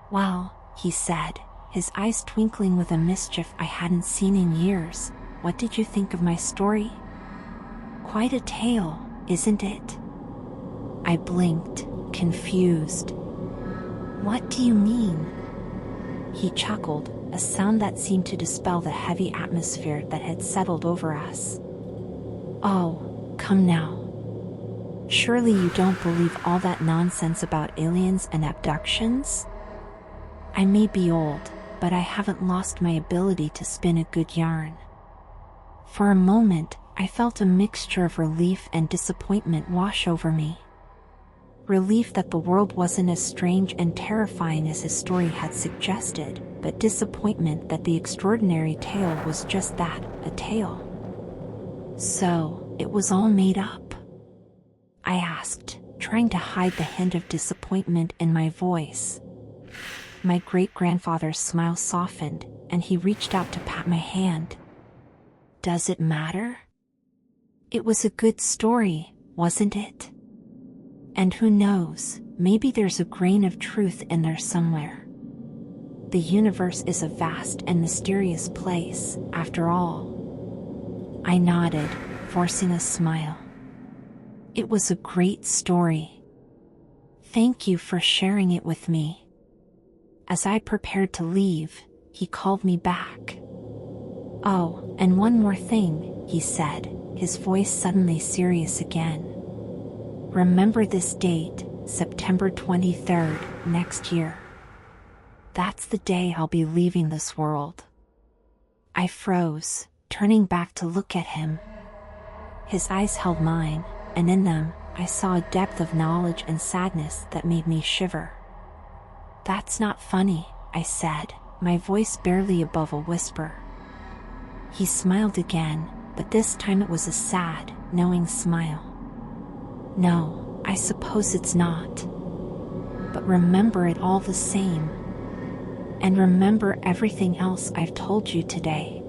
"Well," he said, his eyes twinkling with a mischief I hadn't seen in years, "what did you think of my story? Quite a tale, isn't it?" I blinked, confused. "What do you mean?" He chuckled, a sound that seemed to dispel the heavy atmosphere that had settled over us. "Oh, come now. Surely you don't believe all that nonsense about aliens and abductions? I may be old, but I haven't lost my ability to spin a good yarn." For a moment, I felt a mixture of relief and disappointment wash over me. Relief that the world wasn't as strange and terrifying as his story had suggested, but disappointment that the extraordinary tale was just that, a tale. "So, it was all made up?" I asked, trying to hide the hint of disappointment in my voice. My great-grandfather's smile softened, and he reached out to pat my hand. "Does it matter? It was a good story, wasn't it? And who knows, maybe there's a grain of truth in there somewhere. The universe is a vast and mysterious place, after all." I nodded, forcing a smile. "It was a great story. Thank you for sharing it with me." As I prepared to leave, he called me back. "Oh, and one more thing," he said, his voice suddenly serious again. "Remember this date, September 23rd, next year. That's the day I'll be leaving this world." I froze, turning back to look at him. His eyes held mine, and in them, I saw a depth of knowledge and sadness that made me shiver. "That's not funny," I said, my voice barely above a whisper. He smiled again, but this time it was a sad, knowing smile. "No, I suppose it's not. But remember it all the same. And remember everything else I've told you today.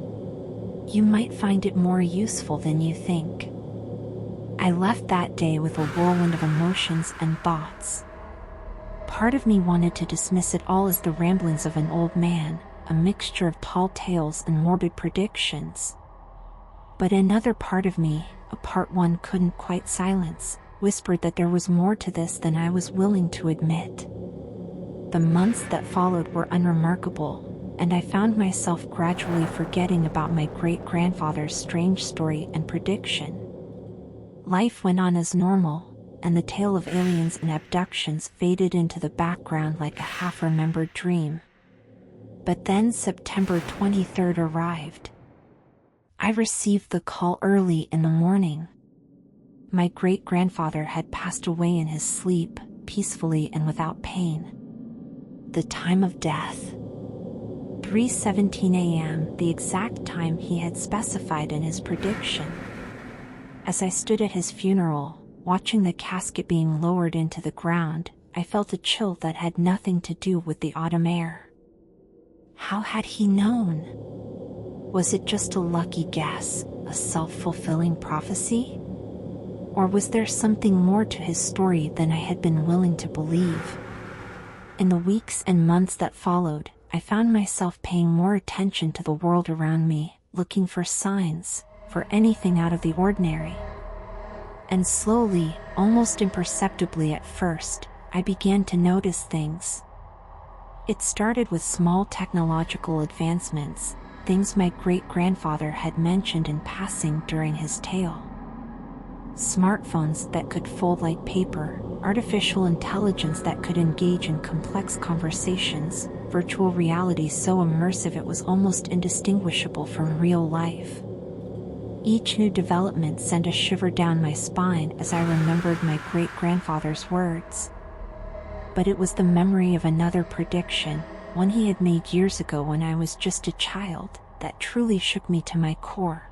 You might find it more useful than you think." I left that day with a whirlwind of emotions and thoughts. Part of me wanted to dismiss it all as the ramblings of an old man, a mixture of tall tales and morbid predictions. But another part of me, a part one couldn't quite silence, whispered that there was more to this than I was willing to admit. The months that followed were unremarkable, and I found myself gradually forgetting about my great-grandfather's strange story and prediction. Life went on as normal, and the tale of aliens and abductions faded into the background like a half-remembered dream. But then September 23rd arrived. I received the call early in the morning. My great-grandfather had passed away in his sleep, peacefully and without pain. The time of death. 3:17 a.m., the exact time he had specified in his prediction. As I stood at his funeral, watching the casket being lowered into the ground, I felt a chill that had nothing to do with the autumn air. How had he known? Was it just a lucky guess, a self-fulfilling prophecy? Or was there something more to his story than I had been willing to believe? In the weeks and months that followed, I found myself paying more attention to the world around me, looking for signs, for anything out of the ordinary. And slowly, almost imperceptibly at first, I began to notice things. It started with small technological advancements, things my great-grandfather had mentioned in passing during his tale. Smartphones that could fold like paper, artificial intelligence that could engage in complex conversations, virtual reality so immersive it was almost indistinguishable from real life. Each new development sent a shiver down my spine as I remembered my great-grandfather's words. But it was the memory of another prediction, one he had made years ago when I was just a child, that truly shook me to my core.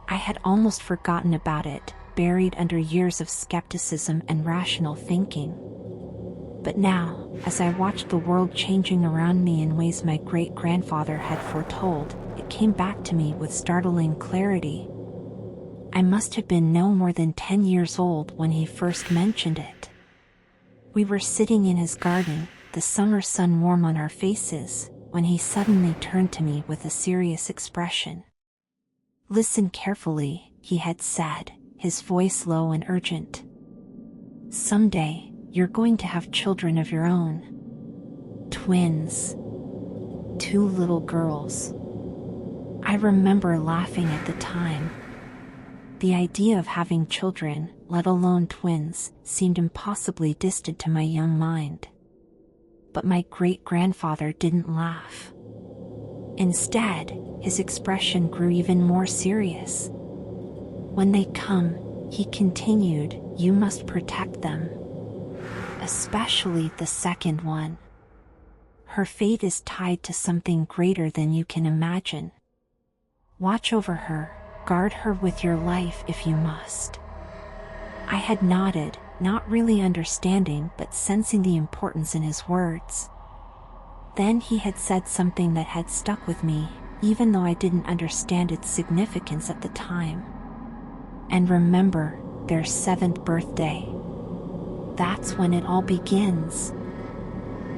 I had almost forgotten about it, buried under years of skepticism and rational thinking. But now, as I watched the world changing around me in ways my great-grandfather had foretold, it came back to me with startling clarity. I must have been no more than 10 years old when he first mentioned it. We were sitting in his garden, the summer sun warm on our faces, when he suddenly turned to me with a serious expression. "Listen carefully," he had said, his voice low and urgent. "Someday, you're going to have children of your own. Twins. 2 little girls." I remember laughing at the time. The idea of having children, let alone twins, seemed impossibly distant to my young mind. But my great-grandfather didn't laugh. Instead, his expression grew even more serious. "When they come," he continued, "you must protect them. Especially the second one. Her fate is tied to something greater than you can imagine. Watch over her, guard her with your life if you must." I had nodded, not really understanding but sensing the importance in his words. Then he had said something that had stuck with me, even though I didn't understand its significance at the time. "And remember, their 7th birthday. That's when it all begins."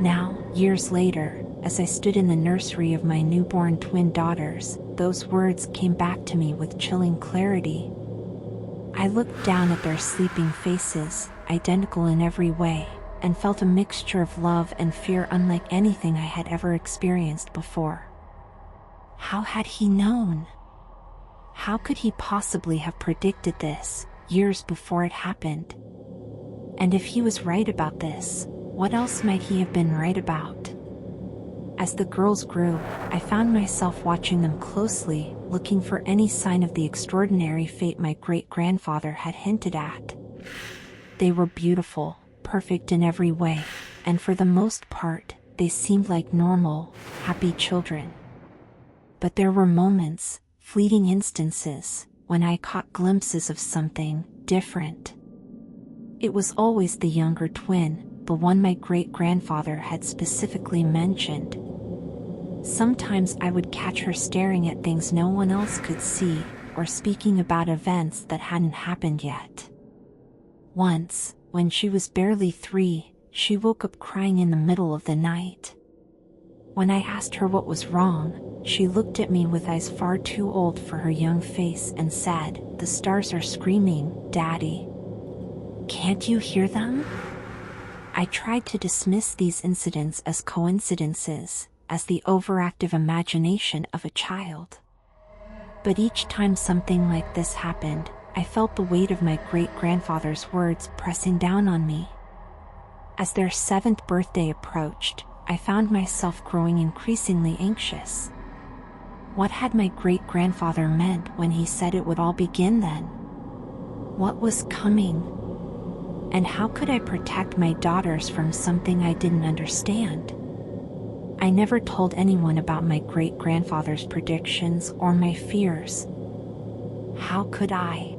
Now, years later, as I stood in the nursery of my newborn twin daughters, those words came back to me with chilling clarity. I looked down at their sleeping faces, identical in every way, and felt a mixture of love and fear unlike anything I had ever experienced before. How had he known? How could he possibly have predicted this, years before it happened? And if he was right about this, what else might he have been right about? As the girls grew, I found myself watching them closely, looking for any sign of the extraordinary fate my great-grandfather had hinted at. They were beautiful, perfect in every way, and for the most part, they seemed like normal, happy children. But there were moments, fleeting instances, when I caught glimpses of something different. It was always the younger twin, the one my great-grandfather had specifically mentioned. Sometimes I would catch her staring at things no one else could see, or speaking about events that hadn't happened yet. Once, when she was barely 3, she woke up crying in the middle of the night. When I asked her what was wrong, she looked at me with eyes far too old for her young face and said, "The stars are screaming, Daddy. Can't you hear them?" I tried to dismiss these incidents as coincidences, as the overactive imagination of a child. But each time something like this happened, I felt the weight of my great-grandfather's words pressing down on me. As their 7th birthday approached, I found myself growing increasingly anxious. What had my great-grandfather meant when he said it would all begin then? What was coming? And how could I protect my daughters from something I didn't understand? I never told anyone about my great-grandfather's predictions or my fears. How could I?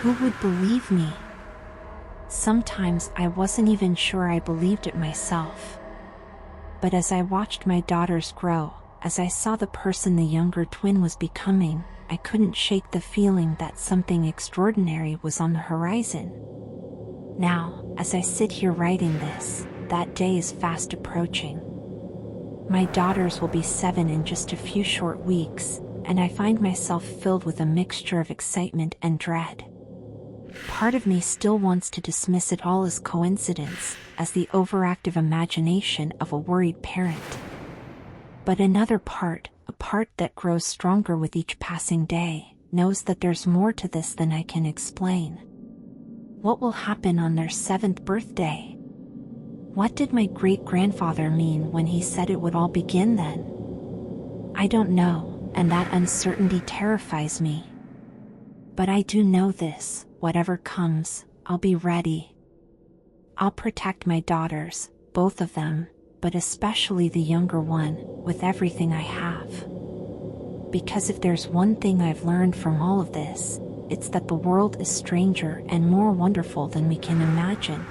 Who would believe me? Sometimes I wasn't even sure I believed it myself. But as I watched my daughters grow, as I saw the person the younger twin was becoming, I couldn't shake the feeling that something extraordinary was on the horizon. Now, as I sit here writing this, that day is fast approaching. My daughters will be 7 in just a few short weeks, and I find myself filled with a mixture of excitement and dread. Part of me still wants to dismiss it all as coincidence, as the overactive imagination of a worried parent. But another part, a part that grows stronger with each passing day, knows that there's more to this than I can explain. What will happen on their 7th birthday? What did my great-grandfather mean when he said it would all begin then? I don't know, and that uncertainty terrifies me. But I do know this: whatever comes, I'll be ready. I'll protect my daughters, both of them, but especially the younger one, with everything I have. Because if there's one thing I've learned from all of this, it's that the world is stranger and more wonderful than we can imagine.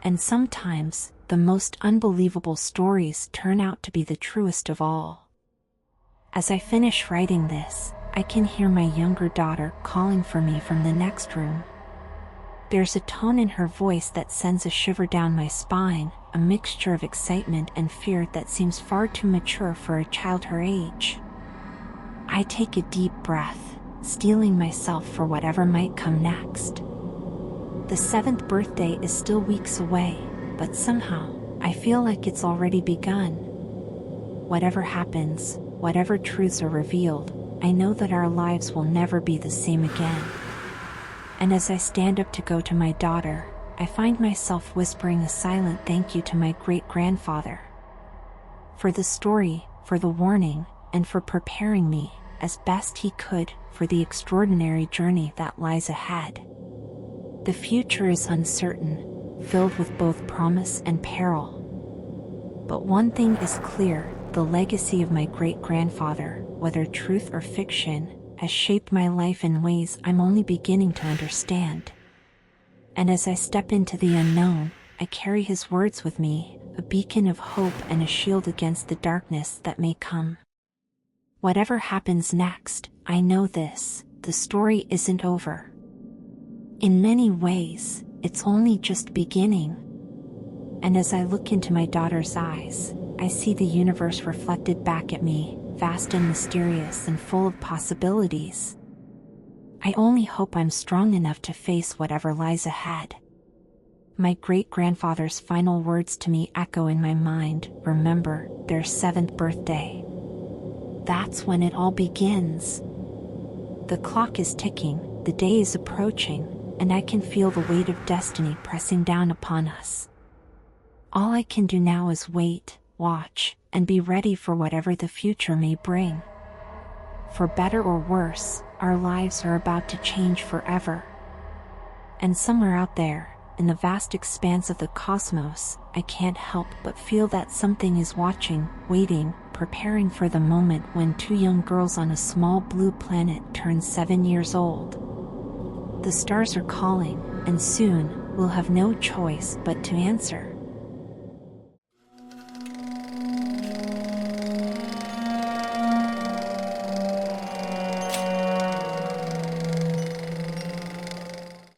And sometimes, the most unbelievable stories turn out to be the truest of all. As I finish writing this, I can hear my younger daughter calling for me from the next room. There's a tone in her voice that sends a shiver down my spine, a mixture of excitement and fear that seems far too mature for a child her age. I take a deep breath, steeling myself for whatever might come next. The 7th birthday is still weeks away, but somehow, I feel like it's already begun. Whatever happens, whatever truths are revealed, I know that our lives will never be the same again. And as I stand up to go to my daughter, I find myself whispering a silent thank you to my great-grandfather. For the story, for the warning, and for preparing me, as best he could, for the extraordinary journey that lies ahead. The future is uncertain, filled with both promise and peril. But one thing is clear: the legacy of my great-grandfather, whether truth or fiction, has shaped my life in ways I'm only beginning to understand. And as I step into the unknown, I carry his words with me, a beacon of hope and a shield against the darkness that may come. Whatever happens next, I know this: the story isn't over. In many ways, it's only just beginning. And as I look into my daughter's eyes, I see the universe reflected back at me, vast and mysterious and full of possibilities. I only hope I'm strong enough to face whatever lies ahead. My great-grandfather's final words to me echo in my mind: remember, their 7th birthday. That's when it all begins. The clock is ticking, the day is approaching, and I can feel the weight of destiny pressing down upon us. All I can do now is wait, watch, and be ready for whatever the future may bring. For better or worse, our lives are about to change forever. And somewhere out there, in the vast expanse of the cosmos, I can't help but feel that something is watching, waiting, preparing for the moment when 2 young girls on a small blue planet turn 7 years old. The stars are calling, and soon, we'll have no choice but to answer.